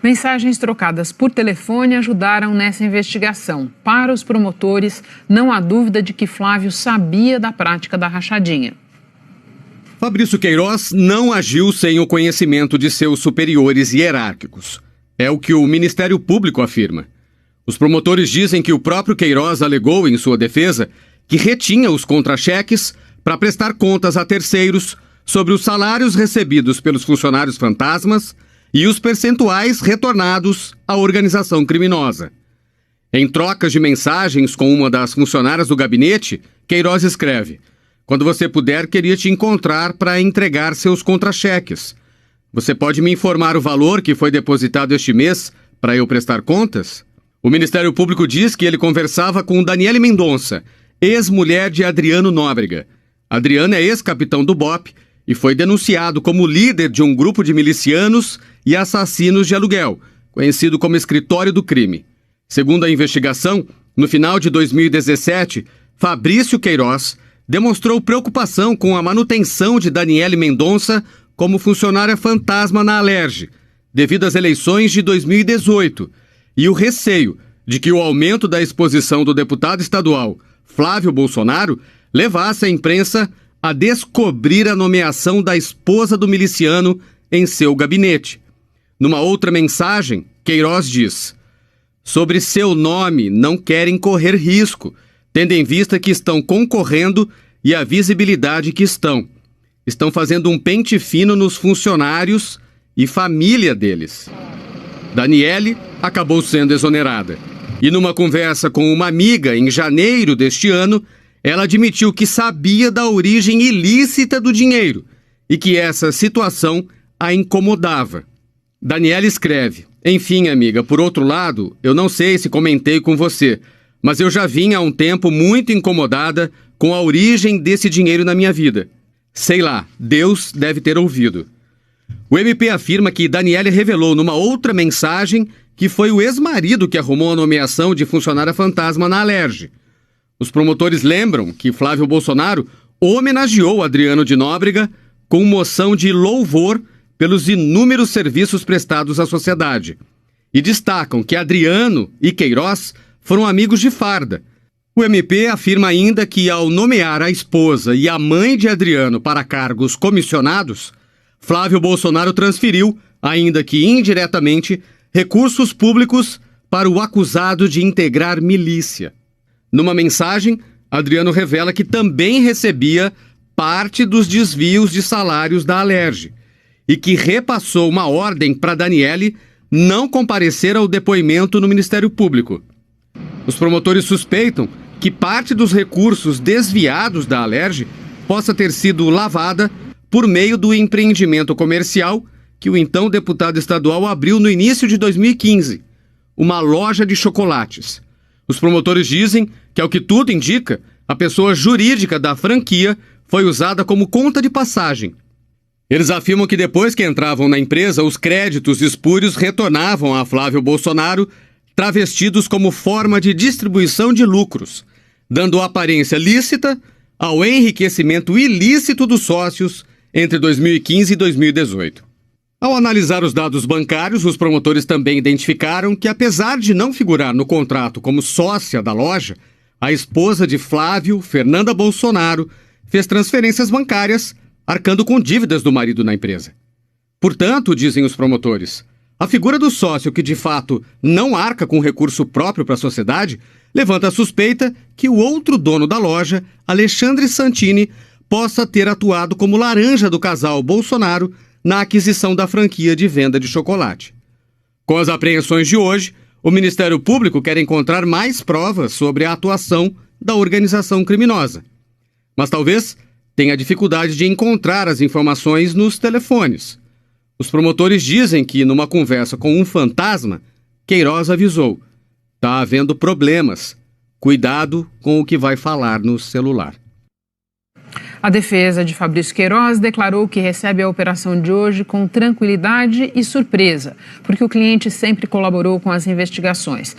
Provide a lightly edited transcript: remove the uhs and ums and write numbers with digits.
Mensagens trocadas por telefone ajudaram nessa investigação. Para os promotores, não há dúvida de que Flávio sabia da prática da rachadinha. Fabrício Queiroz não agiu sem o conhecimento de seus superiores hierárquicos. É o que o Ministério Público afirma. Os promotores dizem que o próprio Queiroz alegou em sua defesa que retinha os contra-cheques para prestar contas a terceiros sobre os salários recebidos pelos funcionários fantasmas e os percentuais retornados à organização criminosa. Em trocas de mensagens com uma das funcionárias do gabinete, Queiroz escreve: "Quando você puder, queria te encontrar para entregar seus contra-cheques. Você pode me informar o valor que foi depositado este mês para eu prestar contas?" O Ministério Público diz que ele conversava com Daniele Mendonça, ex-mulher de Adriano Nóbrega. Adriano é ex-capitão do BOPE e foi denunciado como líder de um grupo de milicianos e assassinos de aluguel, conhecido como Escritório do Crime. Segundo a investigação, no final de 2017, Fabrício Queiroz demonstrou preocupação com a manutenção de Daniele Mendonça como funcionária fantasma na Alerj, devido às eleições de 2018, e o receio de que o aumento da exposição do deputado estadual Flávio Bolsonaro levasse a imprensa a descobrir a nomeação da esposa do miliciano em seu gabinete. Numa outra mensagem, Queiroz diz: "Sobre seu nome não querem correr risco, tendo em vista que estão concorrendo e a visibilidade que estão. Estão fazendo um pente fino nos funcionários e família deles." Daniele acabou sendo exonerada. E numa conversa com uma amiga em janeiro deste ano, ela admitiu que sabia da origem ilícita do dinheiro e que essa situação a incomodava. Daniele escreve: "Enfim, amiga, por outro lado, eu não sei se comentei com você, mas eu já vinha há um tempo muito incomodada com a origem desse dinheiro na minha vida. Sei lá, Deus deve ter ouvido." O MP afirma que Daniele revelou numa outra mensagem que foi o ex-marido que arrumou a nomeação de funcionária fantasma na Alerj. Os promotores lembram que Flávio Bolsonaro homenageou Adriano de Nóbrega com moção de louvor pelos inúmeros serviços prestados à sociedade. E destacam que Adriano e Queiroz foram amigos de farda. O MP afirma ainda que, ao nomear a esposa e a mãe de Adriano para cargos comissionados, Flávio Bolsonaro transferiu, ainda que indiretamente, recursos públicos para o acusado de integrar milícia. Numa mensagem, Adriano revela que também recebia parte dos desvios de salários da Alerj e que repassou uma ordem para Daniele não comparecer ao depoimento no Ministério Público. Os promotores suspeitam que parte dos recursos desviados da Alerj possa ter sido lavada por meio do empreendimento comercial que o então deputado estadual abriu no início de 2015, uma loja de chocolates. Os promotores dizem que, ao que tudo indica, a pessoa jurídica da franquia foi usada como conta de passagem. Eles afirmam que depois que entravam na empresa, os créditos espúrios retornavam a Flávio Bolsonaro, travestidos como forma de distribuição de lucros, dando aparência lícita ao enriquecimento ilícito dos sócios entre 2015 e 2018. Ao analisar os dados bancários, os promotores também identificaram que, apesar de não figurar no contrato como sócia da loja, a esposa de Flávio, Fernanda Bolsonaro, fez transferências bancárias, arcando com dívidas do marido na empresa. Portanto, dizem os promotores, a figura do sócio que de fato não arca com recurso próprio para a sociedade levanta a suspeita que o outro dono da loja, Alexandre Santini, possa ter atuado como laranja do casal Bolsonaro na aquisição da franquia de venda de chocolate. Com as apreensões de hoje, o Ministério Público quer encontrar mais provas sobre a atuação da organização criminosa. Mas talvez tenha dificuldade de encontrar as informações nos telefones. Os promotores dizem que, numa conversa com um fantasma, Queiroz avisou: "Tá havendo problemas. Cuidado com o que vai falar no celular." A defesa de Fabrício Queiroz declarou que recebe a operação de hoje com tranquilidade e surpresa, porque o cliente sempre colaborou com as investigações.